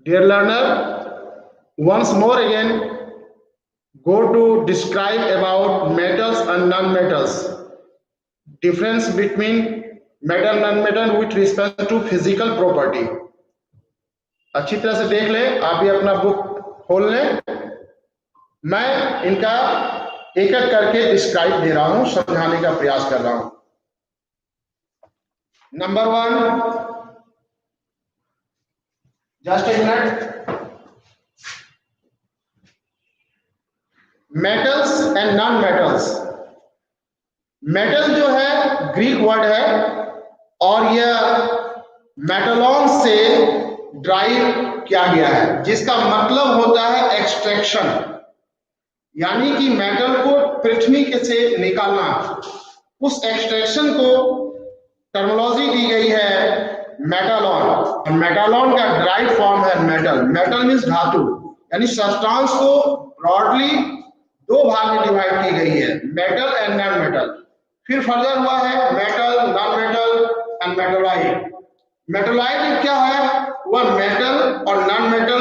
Dear learner, once more again go to describe about metals and non-metals. Difference between metal non-metal with respect to physical property. अच्छी तरह से देख ले, आप भी अपना बुक खोल लें। मैं इनका एक एक करके डिस्क्राइब दे रहा हूं, समझाने का प्रयास कर रहा हूं। Number 1, just a minute. Metals and non metals. Metal जो है ग्रीक वर्ड है और यह मेटलॉन से ड्राइव किया गया है, जिसका मतलब होता है एक्सट्रैक्शन, यानी कि मेटल को पृथ्वी से निकालना। उस एक्सट्रैक्शन को टर्मिनोलॉजी दी गई है मेटालॉन, और मेटालॉन का ड्राइव फॉर्म है मेटल। मेटल मीन्स धातु, यानी सब्सटेंस को ब्रॉडली दो भाग में डिवाइड की गई है, मेटल एंड नॉन मेटल। फिर फर्दर हुआ है मेटल, नॉन मेटल एंड मेटोलाइट। मेटोलाइट क्या है? वह मेटल और नॉन मेटल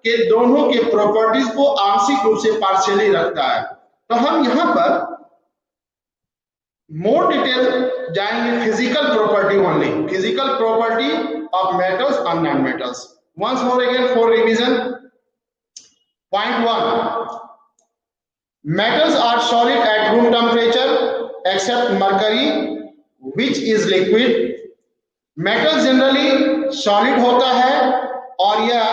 के दोनों के प्रॉपर्टीज को आंशिक रूप से पार्शियली रखता है। तो हम यहां पर मोर डिटेल जाएंगे physical property only, physical property of metals और non metals. Once more again for revision. Point 1, metals are solid at room temperature except mercury which is liquid. Metal generally solid होता है और यह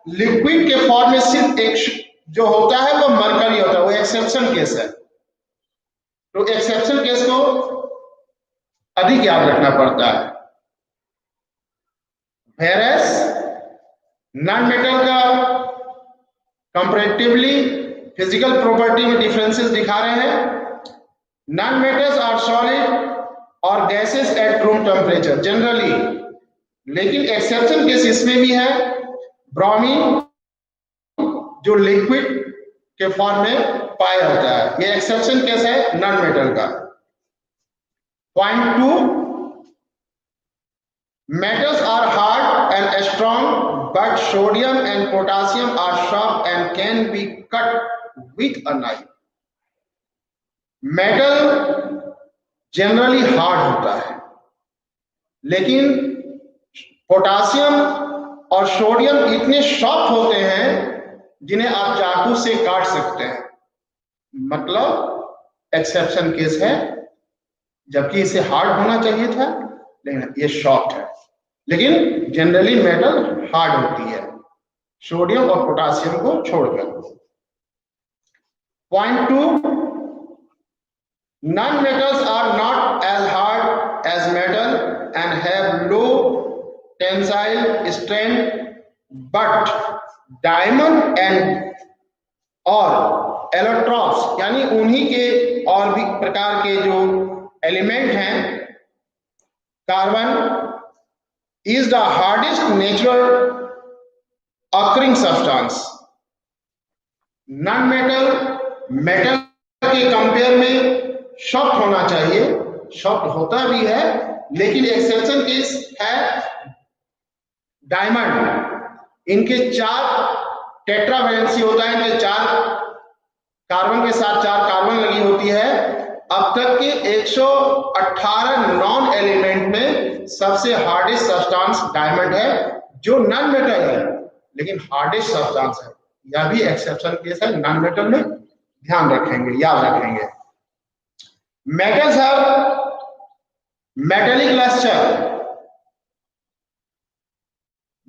liquid के form में सिर्फ एक जो होता है वो मरकरी होता है, वो एक्सेप्शन केस है। तो एक्सेप्शन केस को अधिक याद रखना पड़ता है। वेरएस नॉन मेटल का कंपैरेटिवली फिजिकल प्रॉपर्टी में डिफरेंसेस दिखा रहे हैं। नॉन मेटल्स आर सॉलिड और gases at room temperature generally, लेकिन एक्सेप्शन केस इसमें भी है। ब्रोमीन जो लिक्विड के फॉर्म में पाया होता है, ये एक्सेप्शन केस है नॉन मेटल का। Point 2, metals are hard and strong but sodium and potassium are sharp and can be cut with a knife. Metal generally hard होता है, लेकिन पोटासियम और सोडियम इतने सॉफ्ट होते हैं जिन्हें आप चाकू से काट सकते हैं। मतलब एक्सेप्शन केस है, जबकि इसे हार्ड होना चाहिए था, लेकिन ये सॉफ्ट है। लेकिन जनरली मेटल हार्ड होती है, सोडियम और पोटासियम को छोड़कर। Point 2, non-metals are not as hard as metal and have low tensile strength, but diamond and और एलोट्रॉप्स यानी उन्हीं के और भी प्रकार के जो एलिमेंट हैं, carbon is the hardest natural occurring substance. non-metal metal के कंपेयर में सॉफ्ट होना चाहिए, सॉफ्ट होता भी है, लेकिन एक्सेप्शन केस है डायमंड। इनके 4 टेट्रावैलेंसी होता है, इनके 4 कार्बन के साथ 4 कार्बन लगी होती है। अब तक के 118 नॉन एलिमेंट में सबसे हार्डेस्ट सब्सटेंस डायमंड है, जो नॉन मेटल है लेकिन हार्डेस्ट सब्सटेंस है। यह भी एक्सेप्शन केस है नॉन मेटल में, ध्यान रखेंगे, याद रखेंगे। Metals have metallic lustre.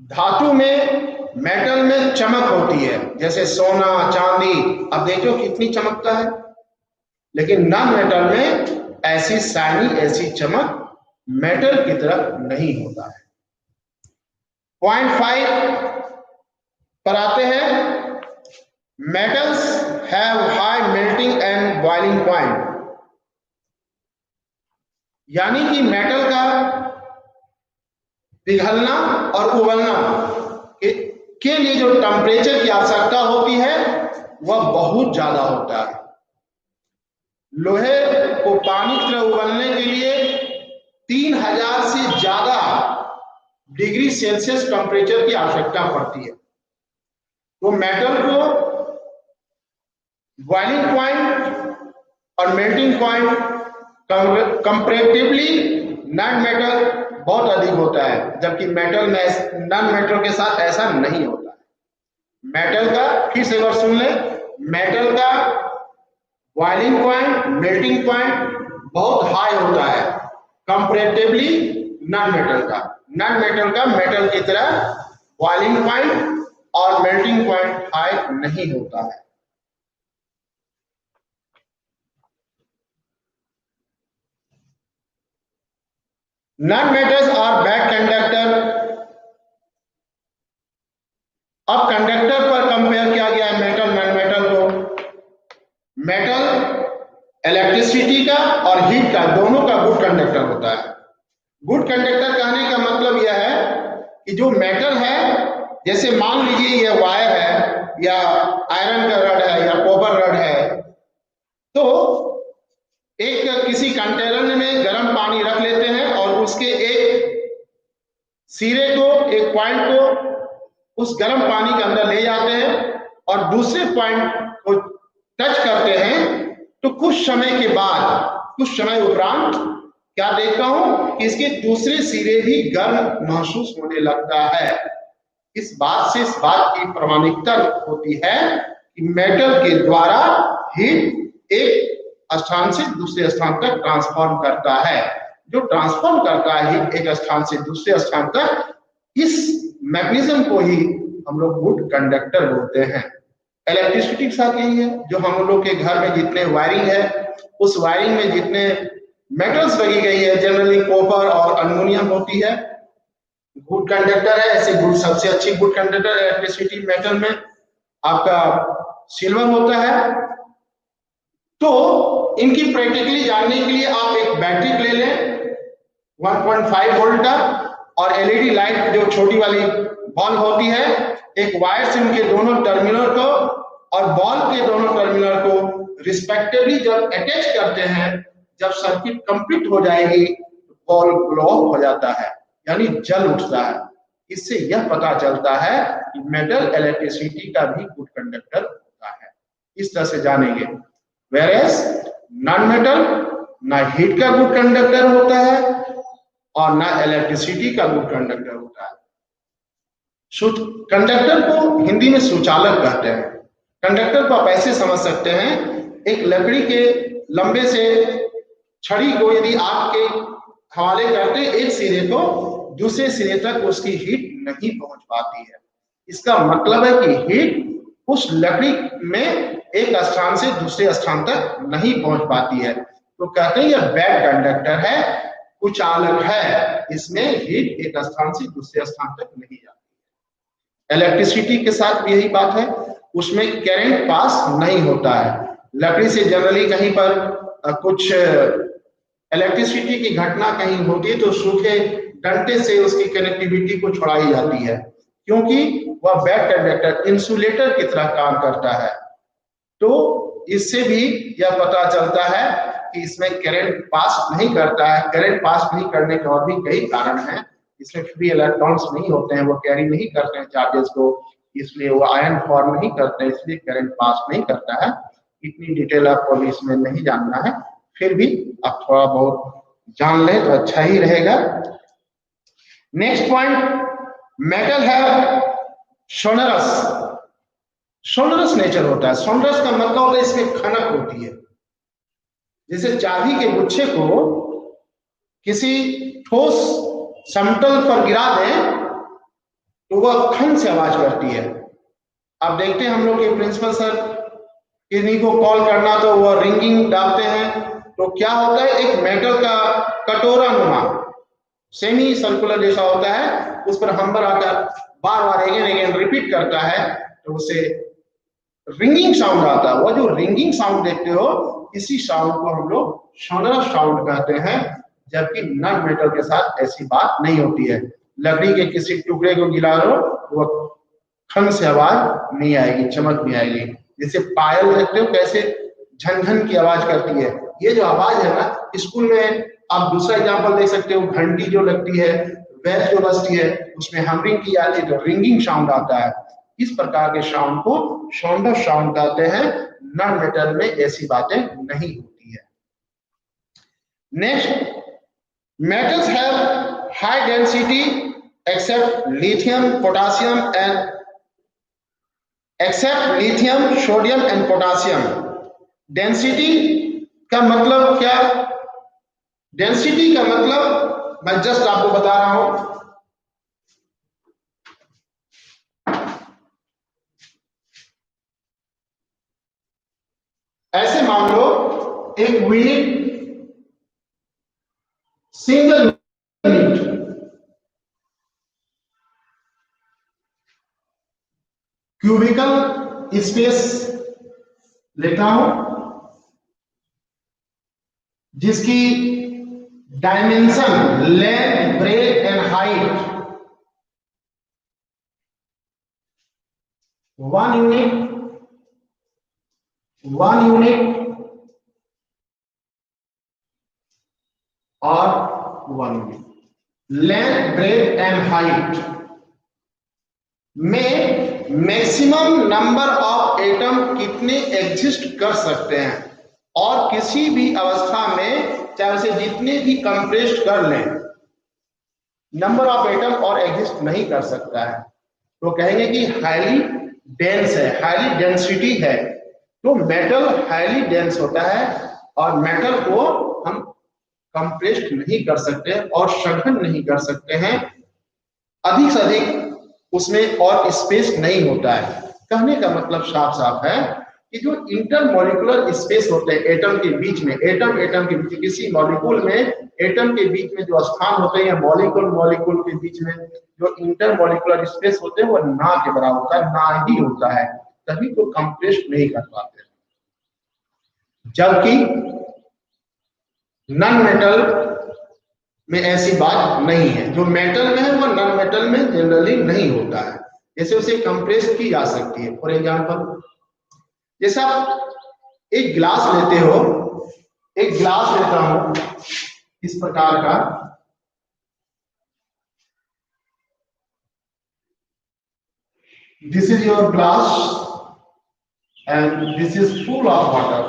धातु में मेटल में चमक होती है, जैसे सोना, चांदी। अब देखो कितनी चमकता है, लेकिन नॉन मेटल में ऐसी शाइनी, ऐसी चमक मेटल की तरह नहीं होता है। पॉइंट 5 पर आते हैं। Metals have high melting and boiling point, यानी कि मेटल का पिघलना और उबलना के लिए जो टेम्परेचर की आवश्यकता होती है वह बहुत ज्यादा होता है। लोहे को पानी की तरह उबलने के लिए 3000 से ज्यादा डिग्री सेल्सियस टेम्परेचर की आवश्यकता पड़ती है। तो मेटल को बॉइलिंग पॉइंट और melting point comparatively non metal बहुत अधिक होता है, जबकि मेटल में नॉन मेटल के साथ ऐसा नहीं होता है। मेटल का फिर से एक बार सुन ले, मेटल का बॉइलिंग पॉइंट मेल्टिंग पॉइंट बहुत हाई होता है कंपैरेटिवली नॉन मेटल का। नॉन मेटल का मेटल की तरह बॉइलिंग पॉइंट और मेल्टिंग पॉइंट हाई नहीं होता है। Non metals are bad conductor. अब कंडक्टर पर कंपेयर किया गया है मेटल नॉन मेटल को। मेटल इलेक्ट्रिसिटी का और हीट का दोनों का गुड कंडक्टर होता है। गुड कंडक्टर कहने का मतलब यह है कि जो मेटल है, जैसे मान लीजिए यह वायर है या आयरन का रड है या कॉपर रड है, तो एक किसी कंटेनर में गर्म पानी रख लेते हैं और उसके एक सिरे को, एक पॉइंट को उस गर्म पानी के अंदर ले जाते हैं और दूसरे पॉइंट को टच करते हैं, तो कुछ समय के बाद, कुछ समय उपरांत क्या देखता हूं कि इसके दूसरे सिरे भी गर्म महसूस होने लगता है। इस बात से इस बात की प्रमाणिकता होती है कि मेटल के द्वारा हीट एक स्थान से दूसरे स्थान तक ट्रांसफॉर्म करता है। जो ट्रांसफॉर्म करता है हीट एक स्थान से दूसरे स्थान तक, इस मैकेनिज्म को ही हम लोग गुड कंडक्टर बोलते हैं। इलेक्ट्रिसिटी के साथ यही है। जो हम लोग के घर में जितने वायरिंग है, उस वायरिंग में जितने मेटल्स लगी गई है, जनरली कॉपर और एल्युमिनियम होती है, गुड कंडक्टर है। ऐसे गुड, सबसे अच्छी गुड कंडक्टर इलेक्ट्रिसिटी मेटल में आपका सिल्वर होता है। तो इनकी प्रैक्टिकली जानने के लिए आप एक बैटरी ले लें 1.5 वोल्ट का, और एलईडी लाइट जो छोटी वाली बल्ब होती है, एक वायर से उनके दोनों टर्मिनल को और बल्ब के दोनों टर्मिनल को रिस्पेक्टिवली जब अटैच करते हैं, जब सर्किट कंप्लीट हो जाएगी, बल्ब ग्लो हो जाता है, यानी जल उठता है। इससे यह पता चलता है कि मेटल इलेक्ट्रिसिटी का भी गुड कंडक्टर होता है। इस तरह से जानेंगे। Whereas नॉन मेटल ना हीट का गुड कंडक्टर होता है और ना इलेक्ट्रिसिटी का गुड कंडक्टर होता है। कंडक्टर को हिंदी में सुचालक कहते हैं। कंडक्टर को आप ऐसे समझ सकते हैं, एक लकड़ी के लंबे से छड़ी को यदि आग के हवाले करते, एक सिरे को दूसरे सिरे तक उसकी हीट नहीं पहुंच पाती है। इसका मतलब है कि हीट उस लकड़ी में एक स्थान से दूसरे स्थान तक नहीं पहुंच पाती है। तो कहते हैं यह बैड कंडक्टर है, कुचालक है, इसमें हीट एक स्थान से दूसरे स्थान तक नहीं जाती। इलेक्ट्रिसिटी के साथ भी यही बात है, उसमें करंट पास नहीं होता है। लकड़ी से जनरली कहीं पर कुछ इलेक्ट्रिसिटी की घटना कहीं होती है तो सूखे डंडे से उसकी कनेक्टिविटी को छुड़ाई जाती है, क्योंकि वह बैड कंडक्टर इंसुलेटर की तरह काम करता है। तो इससे भी यह पता चलता है कि इसमें करंट पास नहीं करता है। करंट पास नहीं करने के और भी कई कारण हैं। इसमें फ्री इलेक्ट्रॉन्स नहीं होते हैं, वो कैरी नहीं करते हैं चार्जेस को, इसलिए वो आयन फॉर्म नहीं करते हैं, इसलिए करंट पास नहीं करता है। इतनी डिटेल आपको अभी इसमें नहीं जानना है, फिर भी आप थोड़ा बहुत जान लें तो अच्छा ही रहेगा। नेक्स्ट पॉइंट, मेटल है सोनरस। सोनरस नेचर होता है। सोनरस का मतलब होता है इसमें खनक होती है। जैसे चाबी के गुच्छे को किसी ठोस समतल पर गिरा दें तो वह खन से आवाज करती है। अब देखते हैं हम लोग के प्रिंसिपल सर किन्हीं को कॉल करना तो वह रिंगिंग डालते हैं, तो क्या होता है, एक मेटल का कटोरा नुमा सेमी सर्कुलर जैसा होता है, उस पर हम्बर आकर बार बार अगेन रिपीट करता है, तो उसे रिंगिंग साउंड आता है। वह जो रिंगिंग साउंड देखते हो, इसी साउंड को हम लोग सोनरस साउंड कहते हैं। जबकि नॉन मेटल के साथ ऐसी बात नहीं होती है। लकड़ी के किसी टुकड़े को गिरा लो, वह खन से आवाज नहीं आएगी, चमक नहीं आएगी। जैसे पायल देखते हो कैसे झनझन की आवाज करती है, ये जो आवाज है ना, स्कूल में आप दूसरा एग्जांपल देख सकते हो, घंटी जो लगती है बेल जो बजती है उसमें हमरिंग की जाती है तो रिंगिंग साउंड आता है। इस प्रकार के साउंड को साउंड ऑफ साउंड कहते हैं। नॉन मेटल में ऐसी बातें नहीं होती है। Next, metals have high density except lithium, potassium and sodium and potassium। Density का मतलब क्या? डेंसिटी का मतलब मैं जस्ट आपको बता रहा हूं। ऐसे मान लो एक unit, single unit cubical space लेता हूं जिसकी dimension length, breadth and height 1 unit और 1 unit, length, breadth and height में मैक्सिमम नंबर ऑफ एटम कितने एग्जिस्ट कर सकते हैं, और किसी भी अवस्था में चाहे उसे जितने भी कंप्रेस्ड कर लें, नंबर ऑफ एटम और एग्जिस्ट नहीं कर सकता है, तो कहेंगे कि हाईली डेंस है, हाईली डेंसिटी है। तो मेटल हाईली डेंस होता है और मेटल को हम कंप्रेस्ड नहीं कर सकते और सघन नहीं कर सकते हैं, अधिक से अधिक उसमें और स्पेस नहीं होता है। कहने का मतलब साफ साफ है कि जो इंटरमॉलिक्यूलर स्पेस होते हैं एटम के बीच में, एटम के बीच, किसी मॉलिक्यूल में एटम के बीच में जो स्थान होते हैं या मॉलिक्यूल के बीच में जो इंटरमॉलिक्यूलर स्पेस होते हैं वो ना के बराबर होता है, ना ही होता है, तभी तो कंप्रेस्ड नहीं कर पाते। जबकि नॉन मेटल में ऐसी बात नहीं है, जो मेटल में है वो नॉन मेटल में जनरली नहीं होता है, जैसे उसे कंप्रेस की जा सकती है। फॉर एग्जांपल, जैसे आप एक गिलास लेते हो, एक गिलास लेता हूं इस प्रकार का, this is your glass and this is full of water,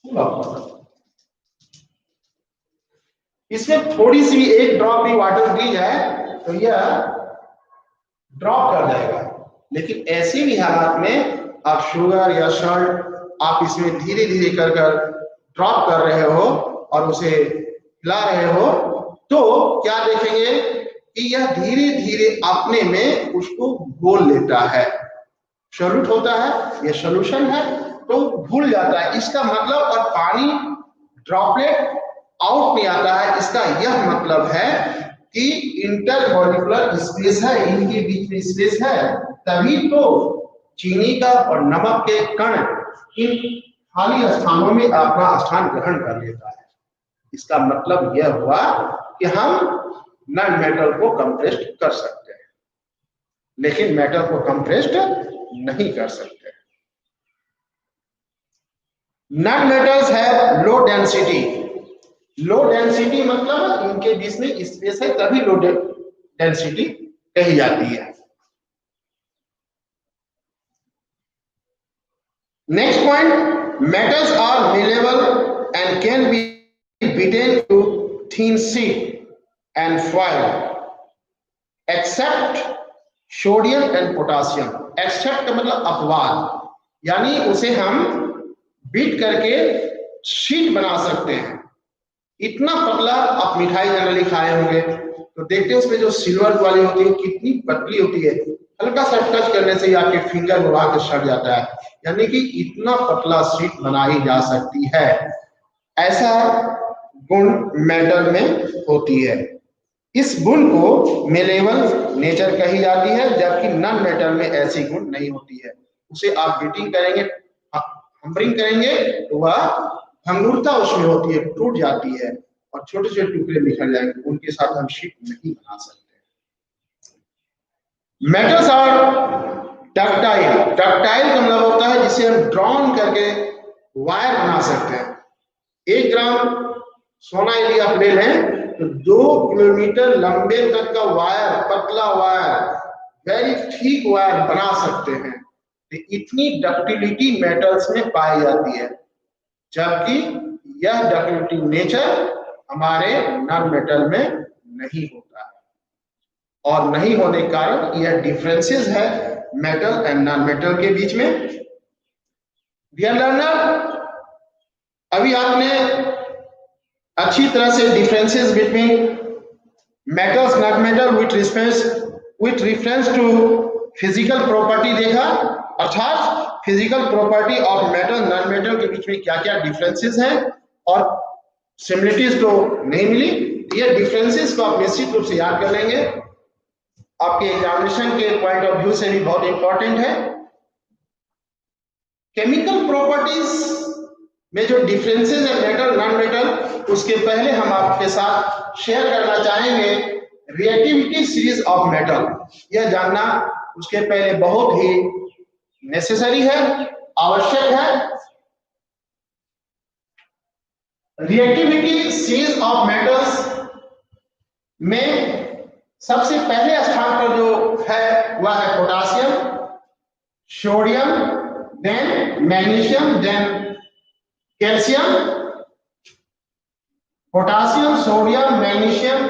full of water. इसमें थोड़ी सी भी एक ड्रॉप भी वाटर दी जाए तो यह ड्रॉप कर जाएगा, लेकिन ऐसे भी हालात में आप शुगर या सॉल्ट आप इसमें धीरे धीरे कर ड्रॉप कर रहे हो और उसे हिला रहे हो, तो क्या देखेंगे कि यह धीरे धीरे अपने में उसको घोल लेता है, सॉल्यूट होता है, यह सॉल्यूशन है तो घुल जाता है। इसका मतलब, और पानी ड्रॉपलेट आउट नहीं आता है, इसका यह मतलब है कि इंटरमॉलिक्यूलर स्पेस है, इनके बीच में स्पेस है, तभी तो चीनी का और नमक के कण इन खाली स्थानों में अपना स्थान ग्रहण कर लेता है। इसका मतलब यह हुआ कि हम नॉन मेटल को कंप्रेस्ड कर सकते हैं, लेकिन मेटल को कंप्रेस्ड नहीं कर सकते। Non metals have low density. Low density मतलब इनके बीच में स्पेस है, तभी लो डेंसिटी कही जाती है। Next point, metals are malleable and can be beaten to thin sheet and foil except sodium and potassium। except का मतलब अपवाद, यानी उसे हम बीट करके शीट बना सकते हैं। इतना पतला आप मिठाई जनरली खाए होंगे तो देखते हैं उसमें जो सिल्वर वाली होती है कितनी पतली होती है, हल्का सा टच करने से ही आपके फिंगर में वहां सड़ जाता है, यानी कि इतना पतला शीट बनाई जा सकती है। ऐसा गुण मेटल में होती है। इस गुण को मेलेबल नेचर कही जाती है, जबकि नॉन मेटल में ऐसी गुण नहीं होती है। उसे आप बीटिंग करेंगे, हम्बरिंग करेंगे तो वह भंगुरता उसमें होती है, टूट जाती है और छोटे छोटे टुकड़े निकल जाएंगे, उनके साथ हम शीट नहीं बना सकते। Metals are ductile. डक्टाइल का मतलब होता है जिसे हम ड्रॉन करके वायर बना सकते हैं। 1 ग्राम सोना यदि आप ले लें तो 2 किलोमीटर लंबे तक का वायर, पतला वायर, वेरी थिक वायर बना सकते हैं। तो इतनी डक्टिलिटी मेटल्स में पाई जाती है, जबकि यह डक्टिलिटी नेचर हमारे नॉन मेटल में नहीं होता है। और नहीं होने के कारण यह डिफरेंसेस है मेटल एंड नॉन मेटल के बीच में। डियर लर्नर, अभी आपने अच्छी तरह से differences between metals non metal with reference to physical property देखा, अर्थात physical property of metal non metal के बीच में क्या क्या डिफरेंसेस हैं और सिमिलरिटीज तो नहीं मिली। ये डिफरेंसेस को आप निश्चित रूप से याद कर लेंगे, आपके एग्जामिनेशन के पॉइंट ऑफ व्यू से भी बहुत इंपॉर्टेंट है। केमिकल प्रॉपर्टीज में जो डिफरेंसेस है मेटल नॉन मेटल, उसके पहले हम आपके साथ शेयर करना चाहेंगे रिएक्टिविटी सीरीज ऑफ मेटल। यह जानना उसके पहले बहुत ही नेसेसरी है, आवश्यक है। रिएक्टिविटी सीरीज ऑफ मेटल्स में सबसे पहले स्थान पर जो है वह है potassium, sodium, then magnesium, then calcium. Potassium, sodium, magnesium,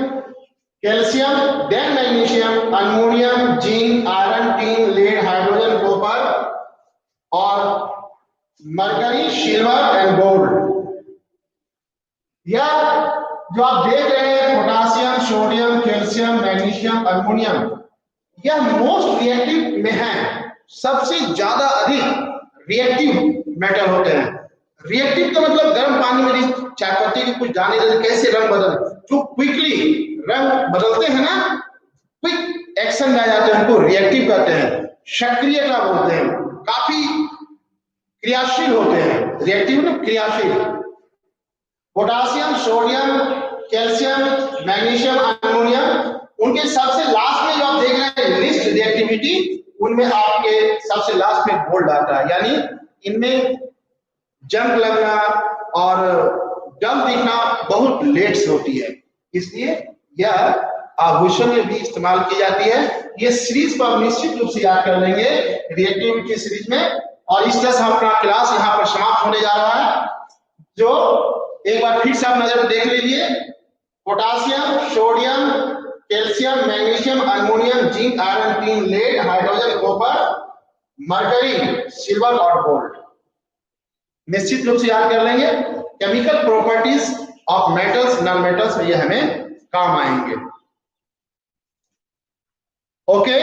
calcium, then magnesium, ammonium, zinc, iron, tin, lead, hydrogen, copper और मरकरी, सिल्वर एंड गोल्ड। यह जो आप देख रहे हैं potassium, sodium, calcium, magnesium, ammonium, यह मोस्ट रिएक्टिव में है, सबसे ज्यादा अधिक रिएक्टिव मेटल होते हैं। रिएक्टिव का मतलब गर्म पानी में चाय पत्ती के कुछ दाने कैसे रंग बदल, जो क्विकली रंग बदलते हैं ना, क्विक एक्शन में आ जाते हैं, उनको रिएक्टिव कहते हैं। सक्रियता बोलते हैं, काफी क्रियाशील होते हैं, रिएक्टिव ना क्रियाशील। Potassium, sodium, calcium, magnesium, ammonium, उनके सबसे लास्ट में जो आप देख रहे हैं लिस्ट रिएक्टिविटी, उनमें आपके सबसे लास्ट में गोल्ड आता है, यानी इनमें जंग लगना और डल दिखना बहुत लेट से होती है, इसलिए यह आभूषण में भी इस्तेमाल की जाती है। ये सीरीज को आप निश्चित रूप से याद कर लेंगे रिएक्टिविटी सीरीज में। और इस तरह से अपना क्लास यहाँ पर समाप्त होने जा रहा है, जो एक बार फिर से आप नजर देख लीजिए। Potassium, sodium, calcium, magnesium, ammonium, zinc, iron, tin, lead, hydrogen, copper, mercury, silver और गोल्ड निश्चित रूप से याद कर लेंगे। Chemical properties of metals non metals में ये हमें काम आएंगे। ओके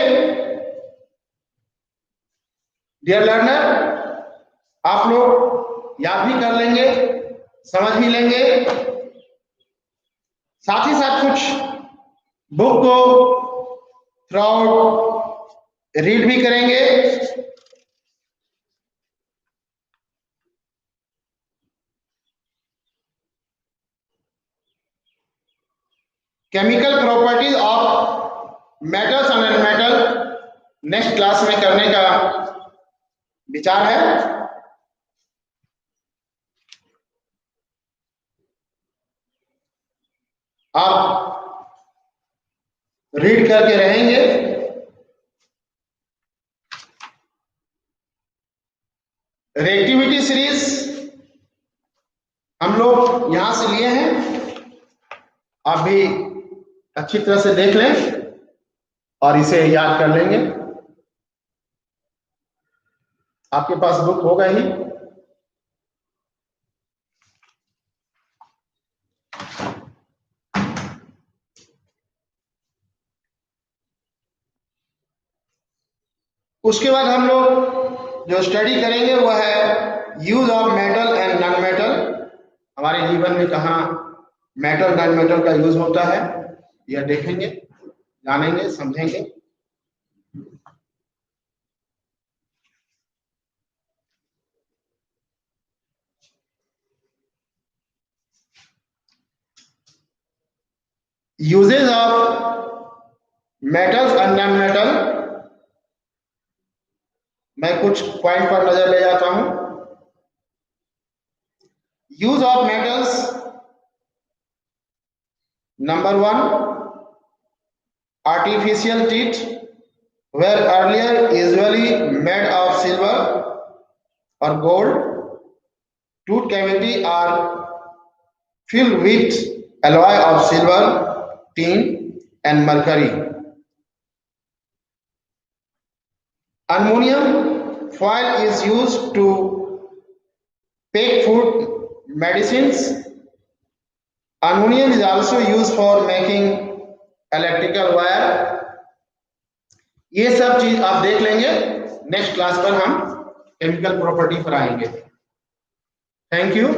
डियर लर्नर, आप लोग याद भी कर लेंगे, समझ भी लेंगे, साथ ही साथ कुछ बुक को थ्रू आउट रीड भी करेंगे। Chemical properties of metals and non metal next class में करने का विचार है। आप रीड करके रहेंगे। रिएक्टिविटी सीरीज हम लोग यहां से लिए हैं, आप भी अच्छी तरह से देख लें और इसे याद कर लेंगे। आपके पास बुक होगा ही। उसके बाद हम लोग जो स्टडी करेंगे वह है use of metal and non metal. हमारे जीवन में कहाँ मेटल नॉन मेटल का यूज होता है, यह देखेंगे, जानेंगे, समझेंगे। Usages of metals and non metal, मैं कुछ पॉइंट पर नजर ले जाता हूं। Use of metals Number one, artificial teeth were earlier usually made of silver or gold. Tooth cavity are filled with alloy of silver, tin, and mercury. Ammonium foil is used to pack food medicines. Ammonium is also used for making electrical wire. ये सब चीज आप देख लेंगे, next class पर हम chemical property पर आएंगे. Thank you.